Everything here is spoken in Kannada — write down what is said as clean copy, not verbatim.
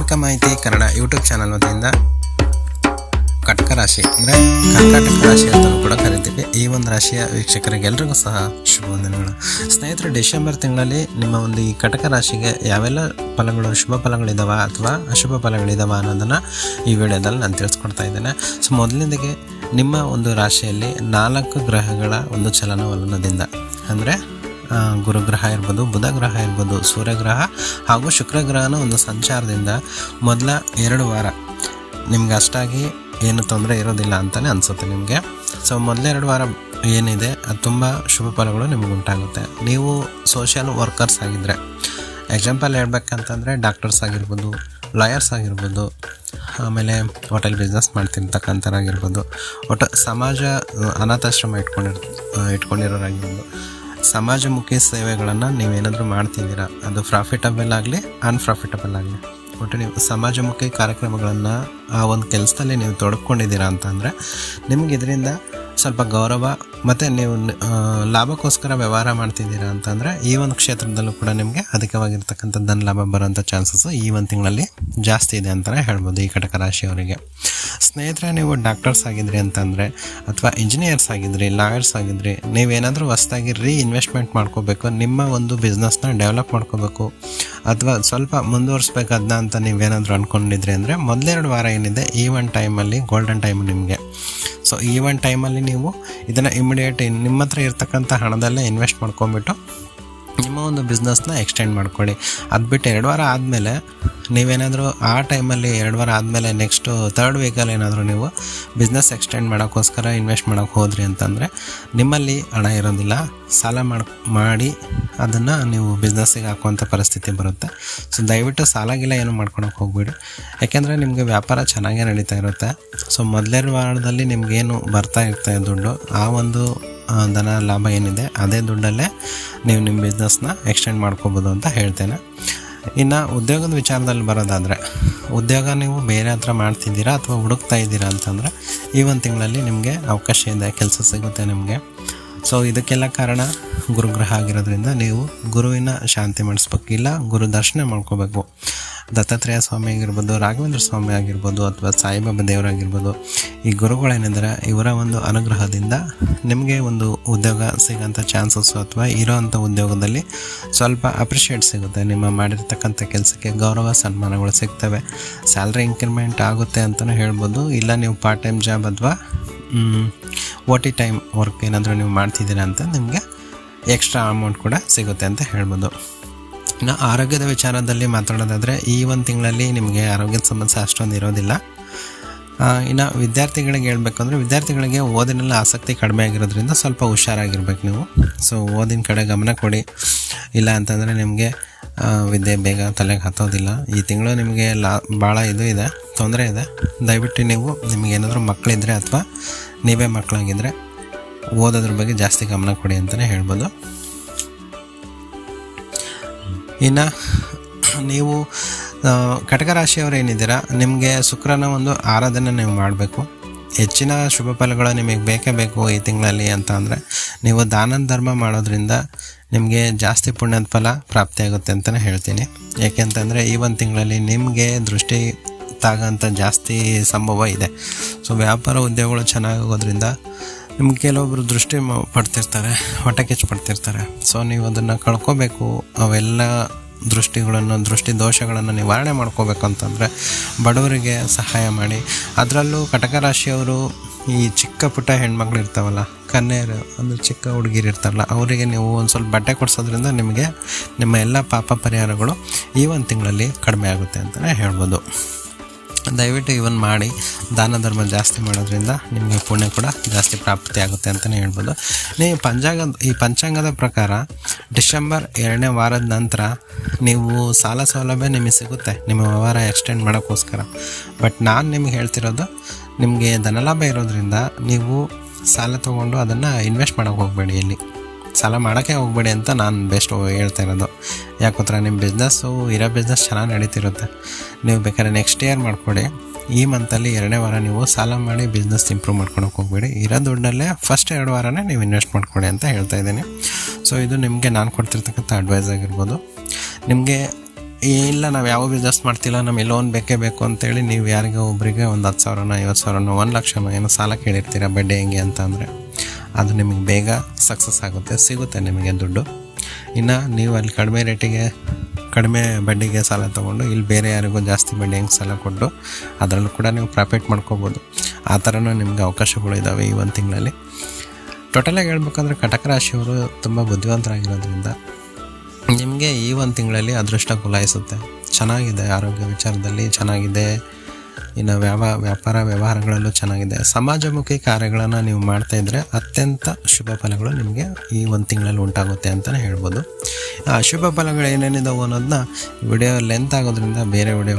ಆರ್ಥಿಕ ಮಾಹಿತಿ ಕನ್ನಡ ಯೂಟ್ಯೂಬ್ ಚಾನಲ್ ವತಿಯಿಂದ ಕಟಕ ರಾಶಿ ಅಂದರೆ ಕರ್ಕಾಟಕ ರಾಶಿ ಅಂತಲೂ ಕೂಡ ಕರಿತೀವಿ. ಈ ಒಂದು ರಾಶಿಯ ವೀಕ್ಷಕರಿಗೆ ಎಲ್ರಿಗೂ ಸಹ ಶುಭ ದಿನಗಳು. ಸ್ನೇಹಿತರೆ, ಡಿಸೆಂಬರ್ ತಿಂಗಳಲ್ಲಿ ನಿಮ್ಮ ಒಂದು ಈ ಕಟಕ ರಾಶಿಗೆ ಯಾವೆಲ್ಲ ಫಲಗಳು, ಶುಭ ಫಲಗಳಿದಾವ ಅಥವಾ ಅಶುಭ ಫಲಗಳಿದಾವ ಅನ್ನೋದನ್ನು ಈ ವಿಡಿಯೋದಲ್ಲಿ ನಾನು ತಿಳಿಸ್ಕೊಡ್ತಾ ಇದ್ದೇನೆ. ಸೊ ಮೊದಲನೇದಾಗಿ ನಿಮ್ಮ ಒಂದು ರಾಶಿಯಲ್ಲಿ 4 ಗ್ರಹಗಳ ಒಂದು ಚಲನವಲನದಿಂದ, ಅಂದರೆ ಗುರುಗ್ರಹ ಇರ್ಬೋದು, ಬುಧ ಗ್ರಹ ಇರ್ಬೋದು, ಸೂರ್ಯಗ್ರಹ ಹಾಗೂ ಶುಕ್ರಗ್ರಹನ ಒಂದು ಸಂಚಾರದಿಂದ ಮೊದಲ 2 ವಾರ ನಿಮ್ಗೆ ಅಷ್ಟಾಗಿ ಏನು ತೊಂದರೆ ಇರೋದಿಲ್ಲ ಅಂತಲೇ ಅನಿಸುತ್ತೆ ನಿಮಗೆ. ಸೊ ಮೊದಲ 2 ವಾರ ಏನಿದೆ ಅದು ತುಂಬ ಶುಭ ಫಲಗಳು ನಿಮಗೆ ಉಂಟಾಗುತ್ತೆ. ನೀವು ಸೋಷಿಯಲ್ ವರ್ಕರ್ಸ್ ಆಗಿದ್ದರೆ, ಎಕ್ಸಾಂಪಲ್ ಹೇಳ್ಬೇಕಂತಂದರೆ ಡಾಕ್ಟರ್ಸ್ ಆಗಿರ್ಬೋದು, ಲಾಯರ್ಸ್ ಆಗಿರ್ಬೋದು, ಆಮೇಲೆ ಹೋಟೆಲ್ ಬಿಸ್ನೆಸ್ ಮಾಡ್ತಿರ್ತಕ್ಕಂಥವ್ರಾಗಿರ್ಬೋದು, ಒಟ್ಟು ಸಮಾಜ ಅನಾಥಾಶ್ರಮ ಇಟ್ಕೊಂಡಿರೋರಾಗಿರ್ಬೋದು, ಸಮಾಜಮುಖಿ ಸೇವೆಗಳನ್ನು ನೀವೇನಾದರೂ ಮಾಡ್ತಿದ್ದೀರಾ, ಅದು ಪ್ರಾಫಿಟಬಲ್ ಆಗಲಿ ಅನ್ಪ್ರಾಫಿಟಬಲ್ ಆಗಲಿ, ಒಟ್ಟು ನೀವು ಸಮಾಜಮುಖಿ ಕಾರ್ಯಕ್ರಮಗಳನ್ನು ಆ ಒಂದು ಕೆಲಸದಲ್ಲಿ ನೀವು ತೊಡ್ಕೊಂಡಿದ್ದೀರಾ ಅಂತಂದರೆ ನಿಮ್ಗೆ ಇದರಿಂದ ಸ್ವಲ್ಪ ಗೌರವ ಮತ್ತು ನೀವು ಲಾಭಕ್ಕೋಸ್ಕರ ವ್ಯವಹಾರ ಮಾಡ್ತಿದ್ದೀರಾ ಅಂತಂದರೆ ಈ ಒಂದು ಕ್ಷೇತ್ರದಲ್ಲೂ ಕೂಡ ನಿಮಗೆ ಅಧಿಕವಾಗಿರ್ತಕ್ಕಂಥ ಧನ ಲಾಭ ಬರೋಂಥ ಚಾನ್ಸಸ್ಸು ಈ ಒಂದು ತಿಂಗಳಲ್ಲಿ ಜಾಸ್ತಿ ಇದೆ ಅಂತಲೇ ಹೇಳ್ಬೋದು ಈ ಕಟಕ ರಾಶಿಯವರಿಗೆ. ಸ್ನೇಹಿತರೆ, ನೀವು ಡಾಕ್ಟರ್ಸ್ ಆಗಿದ್ರಿ ಅಂತಂದರೆ, ಅಥವಾ ಇಂಜಿನಿಯರ್ಸ್ ಆಗಿದ್ರಿ, ಲಾಯರ್ಸ್ ಆಗಿದ್ರಿ, ನೀವೇನಾದರೂ ಹೊಸದಾಗಿ ಇನ್ವೆಸ್ಟ್ಮೆಂಟ್ ಮಾಡ್ಕೋಬೇಕು, ನಿಮ್ಮ ಒಂದು ಬಿಸ್ನೆಸ್ನ ಡೆವಲಪ್ ಮಾಡ್ಕೋಬೇಕು ಅಥವಾ ಸ್ವಲ್ಪ ಮುಂದುವರಿಸ್ಬೇಕು ಅದನ್ನ ಅಂತ ನೀವೇನಾದರೂ ಅಂದ್ಕೊಂಡಿದ್ರಿ ಅಂದರೆ ಮೊದಲ 2 ವಾರ ಏನಿದೆ ಈ ಒಂದು ಟೈಮಲ್ಲಿ ಗೋಲ್ಡನ್ ಟೈಮ್ ನಿಮಗೆ. ಸೊ ಈ ಒಂದು ಟೈಮಲ್ಲಿ ನೀವು ಇದನ್ನು ಇಮಿಡಿಯೇಟ್ ನಿಮ್ಮ ಹತ್ರ ಇರ್ತಕ್ಕಂಥ ಹಣದಲ್ಲೇ ಇನ್ವೆಸ್ಟ್ ಮಾಡ್ಕೊಂಬಿಟ್ಟು ನಿಮ್ಮ ಒಂದು ಬಿಸ್ನೆಸ್ನ ಎಕ್ಸ್ಟೆಂಡ್ ಮಾಡ್ಕೊಳ್ಳಿ. ಅದು ಬಿಟ್ಟು 2 ವಾರ ಆದಮೇಲೆ ನೀವೇನಾದರೂ ಆ ಟೈಮಲ್ಲಿ 2 ವಾರ ಆದಮೇಲೆ ನೆಕ್ಸ್ಟು 3rd ವೀಕಲ್ಲಿ ಏನಾದರೂ ನೀವು ಬಿಸ್ನೆಸ್ ಎಕ್ಸ್ಟೆಂಡ್ ಮಾಡೋಕ್ಕೋಸ್ಕರ ಇನ್ವೆಸ್ಟ್ ಮಾಡೋಕ್ಕೆ ಹೋದ್ರಿ ಅಂತಂದರೆ ನಿಮ್ಮಲ್ಲಿ ಹಣ ಇರೋದಿಲ್ಲ, ಸಾಲ ಮಾಡಿ ಅದನ್ನು ನೀವು ಬಿಸ್ನೆಸ್ಸಿಗೆ ಹಾಕುವಂಥ ಪರಿಸ್ಥಿತಿ ಬರುತ್ತೆ. ಸೊ ದಯವಿಟ್ಟು ಸಾಲಾಗಿಲ್ಲ ಏನು ಮಾಡ್ಕೊಳಕ್ಕೆ ಹೋಗ್ಬೇಡಿ, ಯಾಕೆಂದರೆ ನಿಮಗೆ ವ್ಯಾಪಾರ ಚೆನ್ನಾಗೇ ನಡೀತಾ ಇರುತ್ತೆ. ಸೊ ಮೊದಲ 2 ವಾರದಲ್ಲಿ ನಿಮಗೇನು ಬರ್ತಾ ಇರ್ತದೆ ದುಡ್ಡು, ಆ ಒಂದು ಧನ ಲಾಭ ಏನಿದೆ ಅದೇ ದುಡ್ಡಲ್ಲೇ ನೀವು ನಿಮ್ಮ ಬಿಸ್ನೆಸ್ನ ಎಕ್ಸ್ಟೆಂಡ್ ಮಾಡ್ಕೋಬೋದು ಅಂತ ಹೇಳ್ತೇನೆ. ಇನ್ನು ಉದ್ಯೋಗದ ವಿಚಾರದಲ್ಲಿ ಬರೋದಾದರೆ, ಉದ್ಯೋಗ ನೀವು ಬೇರೆ ಹತ್ರ ಮಾಡ್ತಿದ್ದೀರಾ ಅಥವಾ ಹುಡುಕ್ತಾ ಇದ್ದೀರಾ ಅಂತಂದರೆ ಈ ಒಂದು ತಿಂಗಳಲ್ಲಿ ನಿಮಗೆ ಅವಕಾಶ ಇದೆ, ಕೆಲಸ ಸಿಗುತ್ತೆ ನಿಮಗೆ. ಸೊ ಇದಕ್ಕೆಲ್ಲ ಕಾರಣ ಗುರುಗ್ರಹ ಆಗಿರೋದ್ರಿಂದ ನೀವು ಗುರುವಿನ ಶಾಂತಿ ಮಾಡಿಸ್ಬೇಕು, ಇಲ್ಲ ಗುರು ದರ್ಶನ ಮಾಡ್ಕೋಬೇಕು. ದತ್ತಾತ್ರೇಯ ಸ್ವಾಮಿ ಆಗಿರ್ಬೋದು, ರಾಘವೇಂದ್ರ ಸ್ವಾಮಿ ಆಗಿರ್ಬೋದು, ಅಥವಾ ಸಾಯಿಬಾಬಾ ದೇವರಾಗಿರ್ಬೋದು, ಈ ಗುರುಗಳೇನೆಂದರೆ ಇವರ ಒಂದು ಅನುಗ್ರಹದಿಂದ ನಿಮಗೆ ಒಂದು ಉದ್ಯೋಗ ಸಿಗೋಂಥ ಚಾನ್ಸಸ್ಸು ಅಥವಾ ಇರೋವಂಥ ಉದ್ಯೋಗದಲ್ಲಿ ಸ್ವಲ್ಪ ಅಪ್ರಿಷಿಯೇಟ್ ಸಿಗುತ್ತೆ. ನಿಮ್ಮ ಮಾಡಿರ್ತಕ್ಕಂಥ ಕೆಲಸಕ್ಕೆ ಗೌರವ ಸನ್ಮಾನಗಳು ಸಿಗ್ತವೆ, ಸ್ಯಾಲ್ರಿ ಇಂಕ್ರಿಮೆಂಟ್ ಆಗುತ್ತೆ ಅಂತಲೂ ಹೇಳ್ಬೋದು. ಇಲ್ಲ ನೀವು ಪಾರ್ಟ್ ಟೈಮ್ ಜಾಬ್ ಅಥವಾ OT ಟೈಮ್ ವರ್ಕ್ ಏನಾದರೂ ನೀವು ಮಾಡ್ತಿದ್ದೀರಾ ಅಂತ ನಿಮಗೆ ಎಕ್ಸ್ಟ್ರಾ ಅಮೌಂಟ್ ಕೂಡ ಸಿಗುತ್ತೆ ಅಂತ ಹೇಳ್ಬೋದು. ಇನ್ನು ಆರೋಗ್ಯದ ವಿಚಾರದಲ್ಲಿ ಮಾತಾಡೋದಾದರೆ ಈ ಒಂದು ತಿಂಗಳಲ್ಲಿ ನಿಮಗೆ ಆರೋಗ್ಯದ ಸಮಸ್ಯೆ ಅಷ್ಟೊಂದು ಇರೋದಿಲ್ಲ. ಇನ್ನು ವಿದ್ಯಾರ್ಥಿಗಳಿಗೆ ಹೇಳ್ಬೇಕಂದ್ರೆ, ವಿದ್ಯಾರ್ಥಿಗಳಿಗೆ ಓದಿನಲ್ಲಿ ಆಸಕ್ತಿ ಕಡಿಮೆ ಆಗಿರೋದ್ರಿಂದ ಸ್ವಲ್ಪ ಹುಷಾರಾಗಿರ್ಬೇಕು ನೀವು. ಸೊ ಓದಿನ ಕಡೆ ಗಮನ ಕೊಡಿ, ಇಲ್ಲ ಅಂತಂದರೆ ನಿಮಗೆ ವಿದ್ಯೆ ಬೇಗ ತಲೆಗೆ ಹತ್ತೋದಿಲ್ಲ. ಈ ತಿಂಗಳು ನಿಮಗೆ ಭಾಳ ಇದೆ, ತೊಂದರೆ ಇದೆ. ದಯವಿಟ್ಟು ನೀವು ನಿಮಗೇನಾದರೂ ಮಕ್ಕಳಿದ್ರೆ ಅಥವಾ ನೀವೇ ಮಕ್ಕಳಾಗಿದ್ದರೆ ಓದೋದ್ರ ಬಗ್ಗೆ ಜಾಸ್ತಿ ಗಮನ ಕೊಡಿ ಅಂತಲೇ ಹೇಳ್ಬೋದು. ಇನ್ನು ನೀವು ಕಟಕ ರಾಶಿಯವರು ಏನಿದ್ದೀರಾ, ನಿಮಗೆ ಶುಕ್ರನ ಒಂದು ಆರಾಧನೆ ನೀವು ಮಾಡಬೇಕು. ಹೆಚ್ಚಿನ ಶುಭ ಫಲಗಳು ನಿಮಗೆ ಬೇಕೇ ಬೇಕು ಈ ತಿಂಗಳಲ್ಲಿ ಅಂತ ಅಂದರೆ ನೀವು ದಾನ ಧರ್ಮ ಮಾಡೋದ್ರಿಂದ ನಿಮಗೆ ಜಾಸ್ತಿ ಪುಣ್ಯದ ಫಲ ಪ್ರಾಪ್ತಿಯಾಗುತ್ತೆ ಅಂತಲೇ ಹೇಳ್ತೀನಿ. ಏಕೆಂತಂದರೆ ಈ ಒಂದು ತಿಂಗಳಲ್ಲಿ ನಿಮಗೆ ದೃಷ್ಟಿ ತಾಗೋಂಥ ಜಾಸ್ತಿ ಸಂಭವ ಇದೆ. ಸೊ ವ್ಯಾಪಾರ ಉದ್ಯೋಗಗಳು ಚೆನ್ನಾಗೋದ್ರಿಂದ ನಿಮ್ಗೆ ಕೆಲವೊಬ್ಬರು ದೃಷ್ಟಿ ಪಡ್ತಿರ್ತಾರೆ, ಹೊಟ್ಟೆ ಕಿಚ್ಚು ಪಡ್ತಿರ್ತಾರೆ. ಸೊ ನೀವು ಅದನ್ನು ಕಳ್ಕೋಬೇಕು, ಅವೆಲ್ಲ ದೃಷ್ಟಿ ದೋಷಗಳನ್ನು ನಿವಾರಣೆ ಮಾಡ್ಕೋಬೇಕು ಅಂತಂದರೆ ಬಡವರಿಗೆ ಸಹಾಯ ಮಾಡಿ. ಅದರಲ್ಲೂ ಕಟಕ ರಾಶಿಯವರು ಈ ಚಿಕ್ಕ ಪುಟ್ಟ ಹೆಣ್ಮಕ್ಳು ಇರ್ತಾವಲ್ಲ, ಕನ್ಯೆಯರು ಅಂದರೆ ಚಿಕ್ಕ ಹುಡುಗಿರು ಇರ್ತಾರಲ್ಲ, ಅವರಿಗೆ ನೀವು ಒಂದು ಸ್ವಲ್ಪ ಬಟ್ಟೆ ಕೊಡಿಸೋದ್ರಿಂದ ನಿಮಗೆ ನಿಮ್ಮ ಎಲ್ಲ ಪಾಪ ಪರಿಹಾರಗಳು ಈ ಒಂದು ತಿಂಗಳಲ್ಲಿ ಕಡಿಮೆ ಆಗುತ್ತೆ ಅಂತಲೇ ಹೇಳ್ಬೋದು. ದಯವಿಟ್ಟು ಇವನ್ ಮಾಡಿ, ದಾನ ಧರ್ಮ ಜಾಸ್ತಿ ಮಾಡೋದ್ರಿಂದ ನಿಮಗೆ ಪುಣ್ಯ ಕೂಡ ಜಾಸ್ತಿ ಪ್ರಾಪ್ತಿ ಆಗುತ್ತೆ ಅಂತಲೇ ಹೇಳ್ಬೋದು. ನೀವು ಪಂಚಾಂಗದ ಪ್ರಕಾರ ಡಿಸೆಂಬರ್ 2ನೇ ವಾರದ ನಂತರ ನೀವು ಸಾಲ ಸೌಲಭ್ಯ ನಿಮಗೆ ಸಿಗುತ್ತೆ ನಿಮ್ಮ ವ್ಯವಹಾರ ಎಕ್ಸ್ಟೆಂಡ್ ಮಾಡೋಕ್ಕೋಸ್ಕರ. ಬಟ್ ನಾನು ನಿಮಗೆ ಹೇಳ್ತಿರೋದು, ನಿಮಗೆ ಧನಲಾಭ ಇರೋದ್ರಿಂದ ನೀವು ಸಾಲ ತೊಗೊಂಡು ಅದನ್ನು ಇನ್ವೆಸ್ಟ್ ಮಾಡೋಕ್ಕೆ ಹೋಗಬೇಡಿ, ಎಲ್ಲಿ ಸಾಲ ಮಾಡೋಕ್ಕೆ ಹೋಗಬೇಡಿ ಅಂತ ನಾನು ಬೆಸ್ಟ್ ಹೇಳ್ತಾ ಇರೋದು. ಯಾಕೋತ್ರ ನಿಮ್ಮ ಇರೋ ಬಿಸ್ನೆಸ್ ಚೆನ್ನಾಗಿ ನಡೀತಿರುತ್ತೆ. ನೀವು ಬೇಕಾದ್ರೆ ನೆಕ್ಸ್ಟ್ ಇಯರ್ ಮಾಡ್ಕೊಡಿ. ಈ ಮಂತಲ್ಲಿ 2ನೇ ವಾರ ನೀವು ಸಾಲ ಮಾಡಿ ಬಿಸ್ನೆಸ್ ಇಂಪ್ರೂವ್ ಮಾಡ್ಕೊಳಕ್ಕೆ ಹೋಗಬೇಡಿ. ಇರೋ ದುಡ್ಡಲ್ಲೇ ಫಸ್ಟ್ 2 ವಾರನೇ ನೀವು ಇನ್ವೆಸ್ಟ್ ಮಾಡ್ಕೊಡಿ ಅಂತ ಹೇಳ್ತಾ ಇದ್ದೀನಿ. ಸೊ ಇದು ನಿಮಗೆ ನಾನು ಕೊಡ್ತಿರ್ತಕ್ಕಂಥ ಅಡ್ವೈಸ್ ಆಗಿರ್ಬೋದು. ನಿಮಗೆ ಇಲ್ಲ ನಾವು ಯಾವ ಬಿಸ್ನೆಸ್ ಮಾಡ್ತಿಲ್ಲ, ನಮಗೆ ಲೋನ್ ಬೇಕೇ ಬೇಕು ಅಂತೇಳಿ ನೀವು ಯಾರಿಗೋ ಒಬ್ಬರಿಗೆ ಒಂದು 10,000 50,000 1 ಲಕ್ಷನೋ ಏನೋ ಸಾಲ ಕೇಳಿರ್ತೀರ ಬಡ್ಡಿ ಹೆಂಗೆ ಅಂತ ಅಂದರೆ, ಅದು ನಿಮಗೆ ಬೇಗ ಸಕ್ಸಸ್ ಆಗುತ್ತೆ, ಸಿಗುತ್ತೆ ನಿಮಗೆ ದುಡ್ಡು. ಇನ್ನು ನೀವು ಅಲ್ಲಿ ಕಡಿಮೆ ರೇಟಿಗೆ ಕಡಿಮೆ ಬಡ್ಡಿಗೆ ಸಾಲ ತೊಗೊಂಡು ಇಲ್ಲಿ ಬೇರೆ ಯಾರಿಗೂ ಜಾಸ್ತಿ ಬಡ್ಡಿ ಹೆಂಗೆ ಸಾಲ ಕೊಟ್ಟು ಅದರಲ್ಲೂ ಕೂಡ ನೀವು ಪ್ರಾಫಿಟ್ ಮಾಡ್ಕೋಬೋದು. ಆ ಥರನೂ ನಿಮಗೆ ಅವಕಾಶಗಳು ಇದ್ದಾವೆ ಈ ಒಂದು ತಿಂಗಳಲ್ಲಿ. ಟೋಟಲಾಗಿ ಹೇಳ್ಬೇಕಂದ್ರೆ ಕಟಕ ರಾಶಿಯವರು ತುಂಬ ಬುದ್ಧಿವಂತರಾಗಿರೋದ್ರಿಂದ ನಿಮಗೆ ಈ ಒಂದು ತಿಂಗಳಲ್ಲಿ ಅದೃಷ್ಟ ಕುಲಾಯಿಸುತ್ತೆ. ಚೆನ್ನಾಗಿದೆ, ಆರೋಗ್ಯ ವಿಚಾರದಲ್ಲಿ ಚೆನ್ನಾಗಿದೆ, ಇನ್ನು ವ್ಯಾಪಾರ ವ್ಯವಹಾರಗಳಲ್ಲೂ ಚೆನ್ನಾಗಿದೆ. ಸಮಾಜಮುಖಿ ಕಾರ್ಯಗಳನ್ನು ನೀವು ಮಾಡ್ತಾಯಿದ್ರೆ ಅತ್ಯಂತ ಶುಭ ಫಲಗಳು ನಿಮಗೆ ಈ ಒಂದು ತಿಂಗಳಲ್ಲಿ ಉಂಟಾಗುತ್ತೆ ಅಂತಲೇ ಹೇಳ್ಬೋದು. ಆ ಶುಭ ಫಲಗಳು ಏನೇನಿದಾವೆ ಅನ್ನೋದನ್ನ ವಿಡಿಯೋ ಲೆಂತ್ ಆಗೋದ್ರಿಂದ ಬೇರೆ ವಿಡಿಯೋ